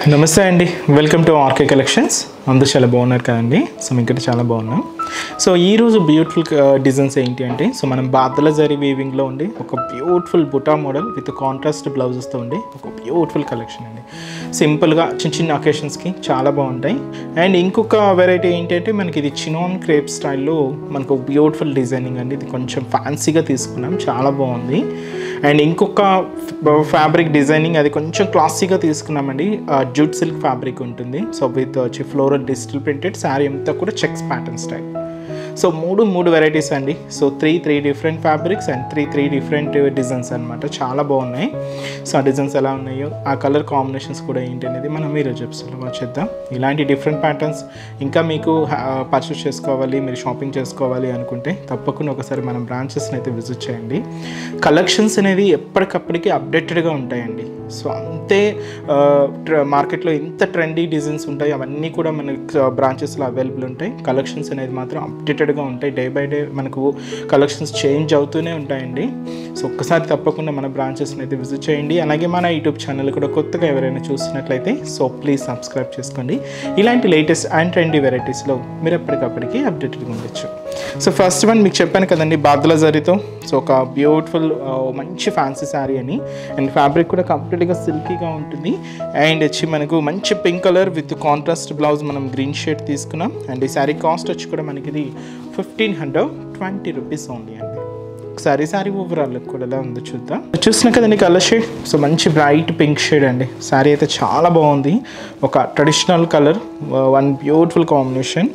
నమస్తే అండి, welcome to RK collections. అందరూ చాలా బాగున్నారు కదండి. సో మేము ఇక్కడ చాలా బాగున్నాం. సో ఈరోజు బ్యూటిఫుల్ డిజైన్స్ ఏంటి అంటే, సో మనం బాద్ల జరీ వీవింగ్లో ఉండి ఒక beautiful buta model with contrast బ్లౌజెస్తో ఉండి ఒక బ్యూటిఫుల్ కలెక్షన్ అండి. సింపుల్గా చిన్న చిన్న అకేషన్స్కి చాలా బాగుంటాయి. అండ్ ఇంకొక వెరైటీ ఏంటంటే మనకి ఇది చినాన్ క్రేప్ స్టైల్లో మనకు బ్యూటిఫుల్ డిజైనింగ్ అండి. ఇది కొంచెం ఫ్యాన్సీగా తీసుకున్నాం, చాలా బాగుంది. అండ్ ఇంకొక ఫ్యాబ్రిక్ డిజైనింగ్ అది కొంచెం క్లాసీగా తీసుకున్నామండి. జూట్ సిల్క్ ఫ్యాబ్రిక్ ఉంటుంది. సో విత్ వచ్చి ఫ్లోరల్ డిజిటల్ ప్రింటెడ్ శారీ అంతా కూడా చెక్స్ ప్యాటర్న్ స్టైల్. సో మూడు వెరైటీస్ అండి. So three different fabrics and three different designs అనమాట. చాలా బాగున్నాయి. సో ఆ డిజైన్స్ ఎలా ఉన్నాయో, ఆ కలర్ కాంబినేషన్స్ కూడా ఏంటి అనేది మనం ఈరోజు ఎపిసోడ్లో వచ్చేద్దాం. ఇలాంటి డిఫరెంట్ ప్యాటర్న్స్ ఇంకా మీకు పర్చేస్ చేసుకోవాలి, మీరు షాపింగ్ చేసుకోవాలి అనుకుంటే తప్పకుండా ఒకసారి మనం బ్రాంచెస్ని అయితే విజిట్ చేయండి. కలెక్షన్స్ అనేది ఎప్పటికప్పటికి అప్డేటెడ్గా ఉంటాయండి. సో అంతే మార్కెట్లో ఎంత ట్రెండీ డిజైన్స్ ఉంటాయి అవన్నీ కూడా మన బ్రాంచెస్లో అవైలబుల్ ఉంటాయి. కలెక్షన్స్ అనేది మాత్రం అప్డేటెడ్గా ఉంటాయి. డే బై డే మనకు కలెక్షన్స్ చేంజ్ అవుతూనే ఉంటాయండి. సో ఒక్కసారి తప్పకుండా మన బ్రాంచెస్ని అయితే విజిట్ చేయండి. అలాగే మన యూట్యూబ్ ఛానల్ కూడా కొత్తగా ఎవరైనా చూస్తున్నట్లయితే సో ప్లీజ్ సబ్స్క్రైబ్ చేసుకోండి. ఇలాంటి లేటెస్ట్ అండ్ ట్రెండీ వెరైటీస్లో మీరు ఎప్పటికప్పటికి అప్డేటెడ్గా ఉండొచ్చు. సో ఫస్ట్ వన్ మీకు చెప్పాను కదండి, బాద్ల జరీతో. సో ఒక బ్యూటిఫుల్ మంచి ఫ్యాన్సీ శారీ అని. అండ్ ఫ్యాబ్రిక్ కూడా కంప్లీట్గా సిల్కీగా ఉంటుంది. అండ్ వచ్చి మనకు మంచి pink colour with contrast blouse మనం గ్రీన్ షేడ్ తీసుకున్నాం. అండ్ ఈ శారీ కాస్ట్ వచ్చి కూడా మనకి ఇది 1520 రూపీస్ ఓన్లీ అండి. ఒకసారి శారీ ఓవరాల్ కూడా ఎలా ఉందో చూద్దాం. చూసినా కదండి కలర్ షేడ్. సో మంచి బ్రైట్ పింక్ షేడ్ అండి. శారీ అయితే చాలా బాగుంది. ఒక traditional colour, one beautiful combination.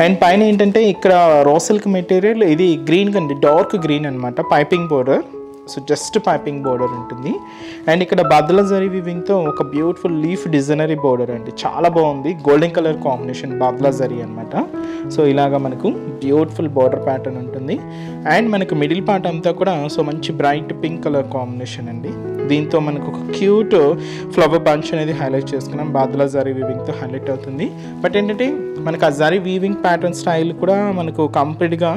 And పైన ఏంటంటే ఇక్కడ రా సిల్క్ మెటీరియల్, ఇది గ్రీన్ కండి, డార్క్ గ్రీన్ అనమాట. Piping border, so just piping border ఉంటుంది. అండ్ ఇక్కడ బాద్ల జరీ వీవింగ్తో ఒక బ్యూటిఫుల్ లీఫ్ డిజైనరీ బోర్డర్ అండి. చాలా బాగుంది. గోల్డెన్ కలర్ కాంబినేషన్ బాద్ల జరీ అనమాట. సో ఇలాగా మనకు బ్యూటిఫుల్ బోర్డర్ ప్యాటర్న్ ఉంటుంది. అండ్ మనకు మిడిల్ పార్ట్ అంతా కూడా సో మంచి బ్రైట్ పింక్ కలర్ కాంబినేషన్ అండి. దీంతో మనకు ఒక క్యూట్ ఫ్లవర్ బంచ్ అనేది హైలైట్ చేసుకున్నాం. బాద్ల జరీ వీవింగ్తో హైలైట్ అవుతుంది. బట్ ఏంటంటే మనకు ఆ జరీ వీవింగ్ ప్యాటర్న్ స్టైల్ కూడా మనకు కంప్లీట్గా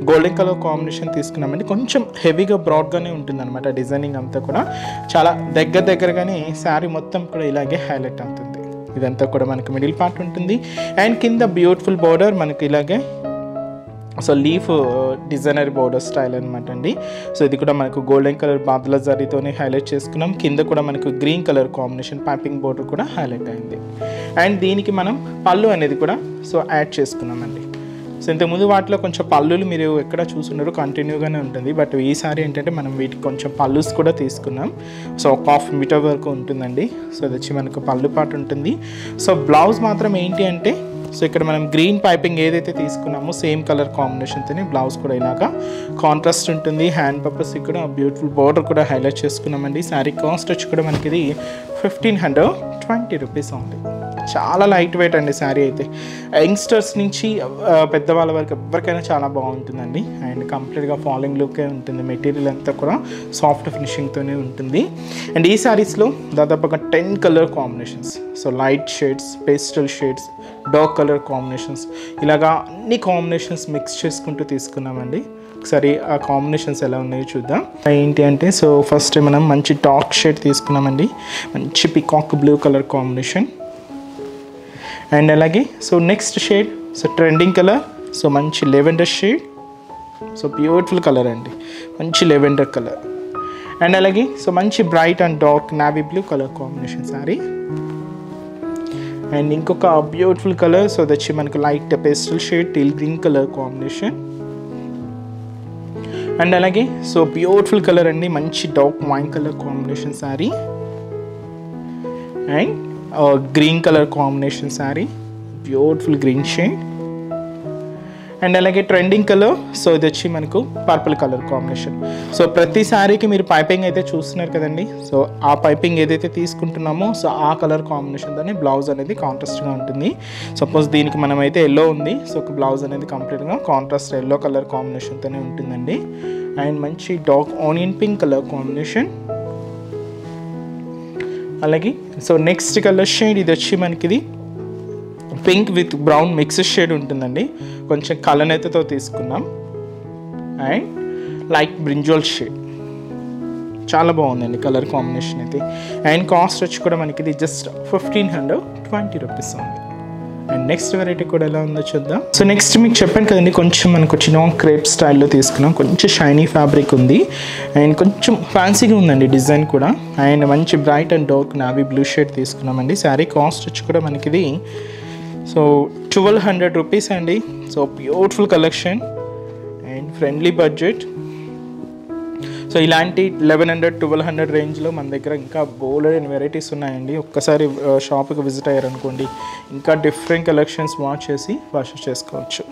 గోల్డెన్ కలర్ కాంబినేషన్ తీసుకున్నామండి. కొంచెం హెవీగా బ్రాడ్గానే ఉంటుంది అనమాట. డిజైనింగ్ అంతా కూడా చాలా దగ్గరగానే శారీ మొత్తం కూడా ఇలాగే హైలైట్ అవుతుంది. ఇదంతా కూడా మనకు మిడిల్ పార్ట్ ఉంటుంది. అండ్ కింద బ్యూటిఫుల్ బోర్డర్ మనకి ఇలాగే so leaf designer border style అనమాట అండి. సో ఇది కూడా మనకు గోల్డెన్ కలర్ బాద్ల జరీతోనే హైలైట్ చేసుకున్నాం. కింద కూడా మనకు green colour combination piping border కూడా హైలైట్ అయింది. అండ్ దీనికి మనం పళ్ళు అనేది కూడా సో యాడ్ చేసుకున్నామండి. సో ఇంతకుముందు వాటిలో కొంచెం పళ్ళులు మీరు ఎక్కడ చూస్తున్నారు కంటిన్యూగానే ఉంటుంది. బట్ ఈసారి ఏంటంటే మనం వీటికి కొంచెం పళ్ళుస్ కూడా తీసుకున్నాం. సో ఒక 1/2 మీటర్ వరకు ఉంటుందండి. సో అది వచ్చి మనకు పళ్ళు పాటు ఉంటుంది. సో బ్లౌజ్ మాత్రం ఏంటి అంటే, సో ఇక్కడ మనం గ్రీన్ పైపింగ్ ఏదైతే తీసుకున్నామో సేమ్ కలర్ కాంబినేషన్తోనే బ్లౌజ్ కూడా ఇలాగా కాంట్రాస్ట్ ఉంటుంది. హ్యాండ్ పర్పస్ కూడా బ్యూటిఫుల్ బోర్డర్ కూడా హైలైట్ చేసుకున్నామండి. శారీ కాస్ట్ వచ్చి కూడా మనకి ఇది 1520 రూపీస్ ఉంది. చాలా లైట్ వెయిట్ అండి శారీ అయితే. యంగ్స్టర్స్ నుంచి పెద్దవాళ్ళ వరకు ఎవరికైనా చాలా బాగుంటుందండి. అండ్ కంప్లీట్గా ఫాలింగ్ లుకే ఉంటుంది. మెటీరియల్ అంతా కూడా సాఫ్ట్ ఫినిషింగ్తోనే ఉంటుంది. అండ్ ఈ శారీస్లో దాదాపుగా 10 colour combinations, so light shades, pastel shades, dark colour combinations, ఇలాగా అన్ని కాంబినేషన్స్ మిక్స్ చేసుకుంటూ తీసుకున్నామండి. ఒకసారి ఆ కాంబినేషన్స్ ఎలా ఉన్నాయో చూద్దాం. ఏంటి అంటే, సో ఫస్ట్ మనం మంచి డార్క్ షేడ్ తీసుకున్నామండి. మంచి peacock blue colour combination. And అలాగే so next shade so trending colour, so మంచి lavender shade. So beautiful colour అండి, మంచి లెవెండర్ కలర్. అండ్ అలాగే సో మంచి bright and dark navy blue colour combination sari. And ఇంకొక beautiful colour, so అది వచ్చి మనకు light pastel shade teal green colour combination. And అలాగే సో బ్యూటిఫుల్ కలర్ అండి, మంచి dark wine colour combination sari. And green colour combination sari, beautiful green shade. And అలాగే trending colour, so ఇది వచ్చి మనకు పర్పుల్ కలర్ కాంబినేషన్. సో ప్రతి శారీకి మీరు పైపింగ్ అయితే చూస్తున్నారు కదండి. సో ఆ పైపింగ్ ఏదైతే తీసుకుంటున్నామో సో ఆ కలర్ కాంబినేషన్తోనే బ్లౌజ్ అనేది కాంట్రాస్ట్గా ఉంటుంది. సపోజ్ దీనికి మనమైతే ఎల్లో ఉంది, సో బ్లౌజ్ అనేది కంప్లీట్గా కాంట్రాస్ట్ ఎల్లో కలర్ కాంబినేషన్తోనే ఉంటుందండి. అండ్ మంచి dark onion pink colour combination. అలాగే సో నెక్స్ట్ కలర్ షేడ్ ఇది వచ్చి మనకి ఇది pink with brown mix shade ఉంటుందండి. కొంచెం కలనేతతో తీసుకున్నాం. And light brinjal shade. చాలా బాగుందండి కలర్ కాంబినేషన్ అయితే. అండ్ కాస్ట్ వచ్చి కూడా మనకి ఇది జస్ట్ 1520 రూపీస్ ఉంది. అండ్ నెక్స్ట్ వెరైటీ కూడా ఎలా ఉందో చూద్దాం. సో నెక్స్ట్ మీకు చెప్పాను కదండి, కొంచెం మనకు చినాన్ క్రేప్ స్టైల్లో తీసుకున్నాం. కొంచెం షైనీ ఫ్యాబ్రిక్ ఉంది అండ్ కొంచెం ఫ్యాన్సీగా ఉందండి డిజైన్ కూడా. అండ్ మంచి bright and dark navy blue shade తీసుకున్నామండి. శారీ కాస్ట్ వచ్చి కూడా మనకి ఇది సో 1200 రూపీస్ అండి. So beautiful collection and friendly budget. So ఇలాంటి 1100-1200 రేంజ్లో మన దగ్గర ఇంకా బోల్డ్ అండ్ వెరైటీస్ ఉన్నాయండి. ఒక్కసారి షాప్కి విజిట్ అయ్యారనుకోండి, ఇంకా డిఫరెంట్ కలెక్షన్స్ వాచ్ చేసి పర్చేస్ చేసుకోవచ్చు.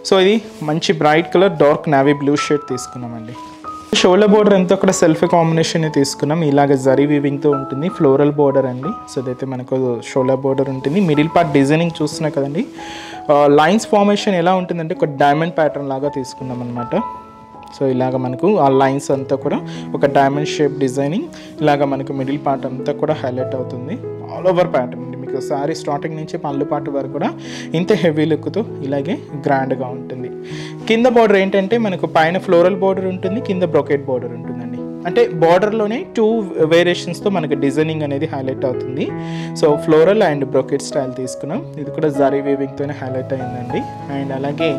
సో ఇది మంచి bright colour dark navy blue shade తీసుకున్నామండి. షోల్డర్ బోర్డర్ అంతా కూడా సెల్ఫ్ కాంబినేషన్ తీసుకున్నాం. ఇలాగ జరీ వీవింగ్తో ఉంటుంది, ఫ్లోరల్ బోర్డర్ అండి. సో ఇదైతే మనకు షోల్డర్ బోర్డర్ ఉంటుంది. మిడిల్ పార్ట్ డిజైనింగ్ చూస్తున్నా కదండి, లైన్స్ ఫార్మేషన్ ఎలా ఉంటుందంటే ఒక డైమండ్ ప్యాటర్న్ లాగా తీసుకున్నాం అనమాట. సో ఇలాగ మనకు ఆ లైన్స్ అంతా కూడా ఒక డైమండ్ షేప్ డిజైనింగ్ ఇలాగ మనకు మిడిల్ పార్ట్ అంతా కూడా హైలైట్ అవుతుంది. ఆల్ ఓవర్ ప్యాటర్న్ అండి. మీకు సారీ స్టార్టింగ్ నుంచి పళ్ళు పార్ట్ వరకు కూడా ఇంత హెవీ లుక్తో ఇలాగే గ్రాండ్గా ఉంటుంది. కింద బార్డర్ ఏంటంటే మనకు పైన ఫ్లోరల్ బార్డర్ ఉంటుంది, కింద బ్రొకెట్ బార్డర్ ఉంటుందండి. అంటే బార్డర్లోనే 2 వేరియేషన్స్తో మనకి డిజైనింగ్ అనేది హైలైట్ అవుతుంది. So floral and brocade style తీసుకున్నాం. ఇది కూడా జరీ వీవింగ్తోనే హైలైట్ అయిందండి. అండ్ అలాగే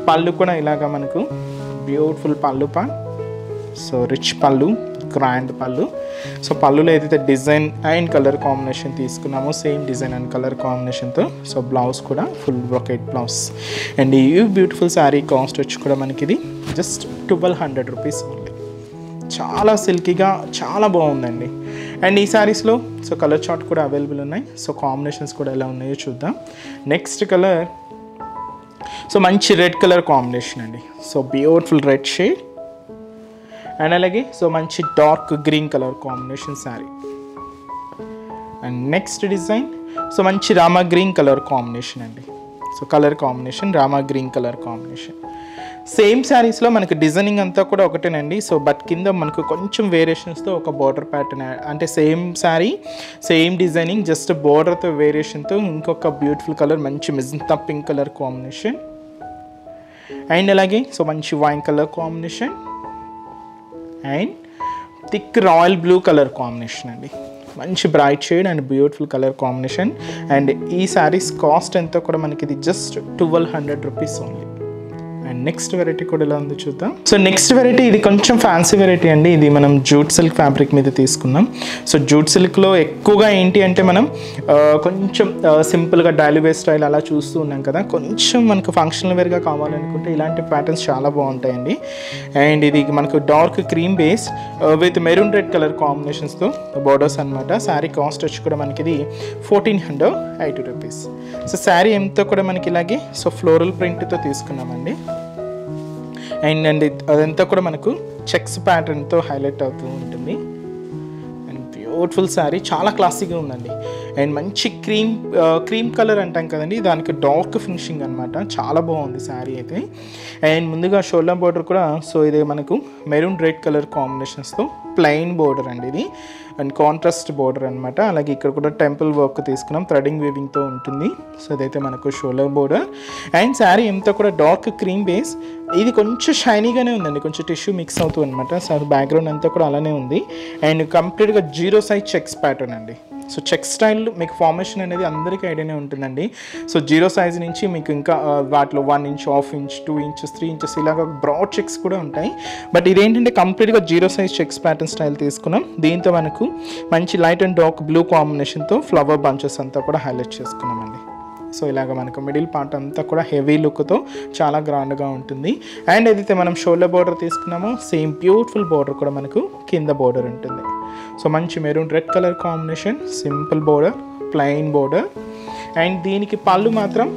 పళ్ళు కూడా ఇలాగ మనకు బ్యూటిఫుల్ పళ్ళు సో రిచ్ పళ్ళు, గ్రాండ్ పళ్ళు. సో పళ్ళులో ఏదైతే డిజైన్ అండ్ కలర్ కాంబినేషన్ తీసుకున్నామో సేమ్ డిజైన్ అండ్ కలర్ కాంబినేషన్తో. సో బ్లౌజ్ కూడా ఫుల్ బ్రొకెట్ బ్లౌజ్. అండ్ ఈ బ్యూటిఫుల్ శారీ కాస్ట్ వచ్చి కూడా మనకి ఇది జస్ట్ 1200 రూపీస్ ఉంది. చాలా సిల్కీగా చాలా బాగుందండి. అండ్ ఈ శారీస్లో సో కలర్ చార్ట్ కూడా అవైలబుల్ ఉన్నాయి. సో కాంబినేషన్స్ కూడా ఎలా ఉన్నాయో చూద్దాం. నెక్స్ట్ కలర్ సో మంచి రెడ్ కలర్ కాంబినేషన్ అండి. So beautiful red shade and అలాగే సో మంచి dark green colour combination sari. And next design so మంచి రామా గ్రీన్ కలర్ కాంబినేషన్ అండి. So colour combination Rama green colour combination. Same శారీస్లో మనకి డిజైనింగ్ అంతా కూడా ఒకటేనండి. సో బట్ కింద మనకు కొంచెం వేరియేషన్స్తో ఒక బార్డర్ ప్యాటర్న్, అంటే same sari same designing just బార్డర్తో వేరియేషన్తో ఇంకొక బ్యూటిఫుల్ కలర్ మంచి magenta pink colour combination. And అలాగే సో మంచి wine colour combination and thick royal blue colour combination అండి. మంచి bright shade and beautiful colour combination. And ఈ శారీస్ కాస్ట్ ఎంతో కూడా మనకి ఇది just 1200 rupees only. And next variety కూడా ఎలా ఉందో చూద్దాం. సో నెక్స్ట్ వెరైటీ ఇది కొంచెం ఫ్యాన్సీ వెరైటీ అండి. ఇది మనం జూట్ సిల్క్ ఫ్యాబ్రిక్ మీద తీసుకున్నాం. సో జూట్ సిల్క్లో ఎక్కువగా ఏంటి అంటే మనం కొంచెం సింపుల్గా డైలీ వేర్ స్టైల్ అలా చూస్తూ ఉన్నాం కదా. కొంచెం మనకు ఫంక్షనల్ వేర్గా కావాలనుకుంటే ఇలాంటి ప్యాటర్న్స్ చాలా బాగుంటాయండి. అండ్ ఇది మనకు dark cream base with maroon red colour కాంబినేషన్స్తో బార్డర్స్ అనమాట. శారీ కాస్ట్ వచ్చి కూడా మనకి ఇది 1480 రూపీస్. సో శారీ ఎంతో కూడా మనకి ఇలాగే సో ఫ్లోరల్ ప్రింట్తో తీసుకున్నామండి. అండ్ అదంతా కూడా మనకు చెక్స్ ప్యాటర్న్తో హైలైట్ అవుతూ ఉంటుంది. అండ్ బ్యూటిఫుల్ శారీ చాలా క్లాసీగా ఉందండి. అండ్ మంచి క్రీమ్ కలర్ అంటాం కదండి, దానికి డార్క్ ఫినిషింగ్ అనమాట. చాలా బాగుంది శారీ అయితే. అండ్ ముందుగా షోల్డర్ బోర్డర్ కూడా సో ఇది మనకు మెరూన్ రెడ్ కలర్ కాంబినేషన్స్తో ప్లెయిన్ బోర్డర్ అండి ఇది. అండ్ కాంట్రాస్ట్ బోర్డర్ అనమాట. అలాగే ఇక్కడ కూడా టెంపుల్ వర్క్ తీసుకున్నాం, థ్రెడింగ్ వీవింగ్తో ఉంటుంది. సో ఇదైతే మనకు షోల్డర్ బోర్డర్. అండ్ శారీ ఎంతో కూడా డార్క్ క్రీమ్ బేస్. ఇది కొంచెం షైనీగానే ఉందండి, కొంచెం టిష్యూ మిక్స్ అవుతుంది అనమాట. సో బ్యాక్గ్రౌండ్ అంతా కూడా అలానే ఉంది. అండ్ కంప్లీట్గా 0 సైజ్ చెక్స్ ప్యాటర్న్ అండి. సో చెక్ స్టైల్ మీకు ఫార్మేషన్ అనేది అందరికీ ఐడియానే ఉంటుందండి. సో 0 సైజ్ నుంచి మీకు ఇంకా వాటిలో 1 ఇంచ్, 1/2 ఇంచ్, 2 ఇంచెస్, 3 ఇంచెస్ ఇలాగ బ్రాడ్ చెక్స్ కూడా ఉంటాయి. బట్ ఇదేంటంటే కంప్లీట్గా 0 సైజ్ చెక్స్ ప్యాటర్న్ స్టైల్ తీసుకున్నాం. దీంతో మనకు మంచి లైట్ అండ్ డార్క్ బ్లూ కాంబినేషన్తో ఫ్లవర్ బంచెస్ అంతా కూడా హైలైట్ చేసుకున్నామండి. సో ఇలాగ మనకు మిడిల్ పార్ట్ అంతా కూడా హెవీ లుక్తో చాలా గ్రాండ్గా ఉంటుంది. అండ్ ఏదైతే మనం షోల్డర్ బోర్డర్ తీసుకున్నామో సేమ్ బ్యూటిఫుల్ బోర్డర్ కూడా మనకు కింద బోర్డర్ ఉంటుంది. సో మంచి maroon red colour combination, simple border, plain border. And దీనికి పళ్ళు మాత్రం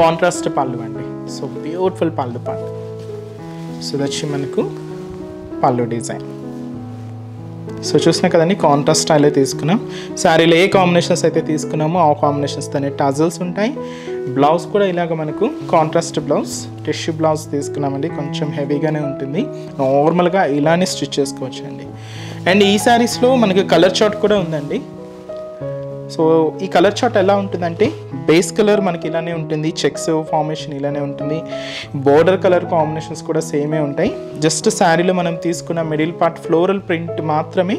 కాంట్రాస్ట్ పళ్ళు అండి. సో బ్యూటిఫుల్ పళ్ళు పార్ట్. సో వచ్చి మనకు పళ్ళు డిజైన్. సో చూసినా కదండి కాంట్రాస్ట్ స్టైల్ తీసుకున్నాం. శారీలో ఏ కాంబినేషన్స్ అయితే తీసుకున్నామో ఆ కాంబినేషన్స్తోనే టజల్స్ ఉంటాయి. బ్లౌజ్ కూడా ఇలాగ మనకు కాంట్రాస్ట్ బ్లౌజ్, టిష్యూ బ్లౌజ్ తీసుకున్నామండి. కొంచెం హెవీగానే ఉంటుంది, నార్మల్గా ఇలానే స్టిచ్ చేసుకోవచ్చు అండి. అండ్ ఈ శారీస్లో మనకి కలర్ చార్ట్ కూడా ఉందండి. సో ఈ కలర్ చార్ట్ ఎలా ఉంటుందంటే బేస్ కలర్ మనకి ఇలానే ఉంటుంది, చెక్స్ ఫార్మేషన్ ఇలానే ఉంటుంది, బోర్డర్ కలర్ కాంబినేషన్స్ కూడా సేమే ఉంటాయి. జస్ట్ శారీలో మనం తీసుకున్న మిడిల్ పార్ట్ ఫ్లోరల్ ప్రింట్ మాత్రమే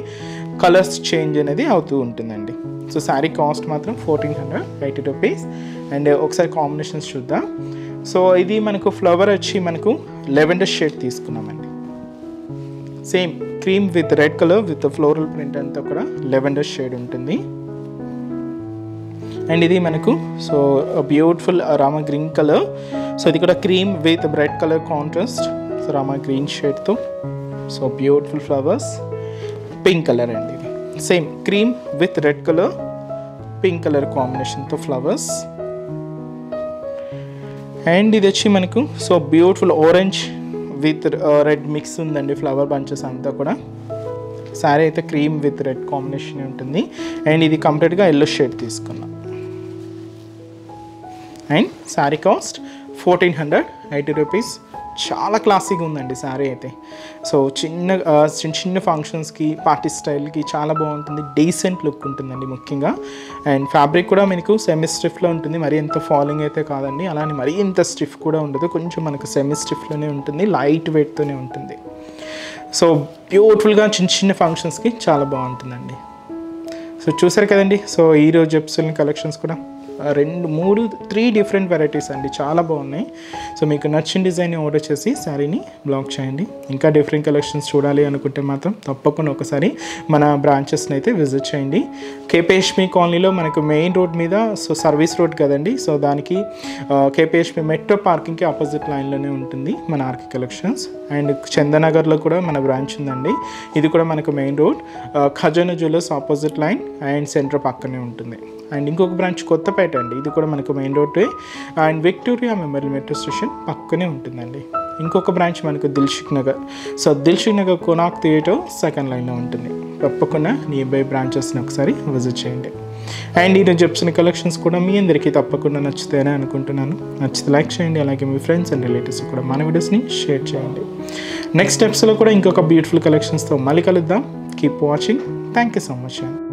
కలర్స్ చేంజ్ అనేది అవుతూ ఉంటుందండి. సో శారీ కాస్ట్ మాత్రం 1480 రూపీస్. అండ్ ఒకసారి కాంబినేషన్స్ చూద్దాం. సో ఇది మనకు ఫ్లవర్ వచ్చి మనకు లెవెండర్ షేడ్ తీసుకున్నామండి. Same cream with red colour with floral print అంతా కూడా లెవెండర్ షేడ్ ఉంటుంది. అండ్ ఇది మనకు so beautiful Rama green colour. So ఇది కూడా cream with red colour contrast, so Rama green షేడ్తో so beautiful flowers. Pink colour అండి, ఇది same cream with red colour pink colour కాంబినేషన్తో ఫ్లవర్స్. అండ్ ఇది వచ్చి మనకు so beautiful orange with red mix ఉందండి, ఫ్లవర్ బంచెస్ అంతా కూడా. శారీ అయితే క్రీమ్ విత్ రెడ్ కాంబినేషన్ ఉంటుంది. అండ్ ఇది కంప్లీట్గా ఎల్లో షేడ్ తీసుకున్నాం. And sari cost 1480 rupees. చాలా క్లాసీగా ఉందండి శారీ అయితే. సో చిన్న చిన్న ఫంక్షన్స్కి పార్టీ స్టైల్కి చాలా బాగుంటుంది, డీసెంట్ లుక్ ఉంటుందండి ముఖ్యంగా. అండ్ ఫ్యాబ్రిక్ కూడా మనకు సెమీ స్టిఫ్లో ఉంటుంది, మరీ ఎంత ఫాలింగ్ అయితే కాదండి, అలానే మరీ ఇంత స్టిఫ్ కూడా ఉండదు, కొంచెం మనకు సెమీ స్టిఫ్లోనే ఉంటుంది, లైట్ వెయిట్తోనే ఉంటుంది. సో బ్యూటిఫుల్గా చిన్న చిన్న ఫంక్షన్స్కి చాలా బాగుంటుందండి. సో చూసారు కదండి. సో ఈరోజు ఎపిసోడ్ కలెక్షన్స్ కూడా 3 డిఫరెంట్ వెరైటీస్ అండి, చాలా బాగున్నాయి. సో మీకు నచ్చిన డిజైన్ ఆర్డర్ చేసి శారీని బ్లాక్ చేయండి. ఇంకా డిఫరెంట్ కలెక్షన్స్ చూడాలి అనుకుంటే మాత్రం తప్పకుండా ఒకసారి మన బ్రాంచెస్ని అయితే విజిట్ చేయండి. కేపీహెచ్పీ కాలనీలో మనకు మెయిన్ రోడ్ మీద, సో సర్వీస్ రోడ్ కదండి, సో దానికి కేపీహెచ్పీ మెట్రో పార్కింగ్కి ఆపోజిట్ లైన్లోనే ఉంటుంది మన ఆర్కే కలెక్షన్స్. అండ్ చందనగర్లో కూడా మన బ్రాంచ్ ఉందండి, ఇది కూడా మనకు మెయిన్ రోడ్ ఖజానా jewellers opposite line and centre పక్కనే ఉంటుంది. అండ్ ఇంకొక బ్రాంచ్ కొత్తపేట అండి, ఇది కూడా మనకు మెయిన్ రోడ్డే and Victoria Memorial metro station పక్కనే ఉంటుందండి. ఇంకొక బ్రాంచ్ మనకు Dilsukhnagar, so Dilsukhnagar Konark theatre second లైన్లో ఉంటుంది. తప్పకుండా నియర్ బై బ్రాంచెస్ని ఒకసారి విజిట్ చేయండి. అండ్ ఈరోజు చెప్తున్న కలెక్షన్స్ కూడా మీ అందరికీ తప్పకుండా నచ్చుతాయని అనుకుంటున్నాను. నచ్చితే లైక్ చేయండి, అలాగే మీ ఫ్రెండ్స్ అండ్ రిలేటివ్స్ కూడా మన వీడియోస్ని షేర్ చేయండి. నెక్స్ట్ స్టెప్స్లో కూడా ఇంకొక బ్యూటిఫుల్ కలెక్షన్స్తో మళ్ళీ కలుద్దాం. Keep watching. Thank you so much అండి.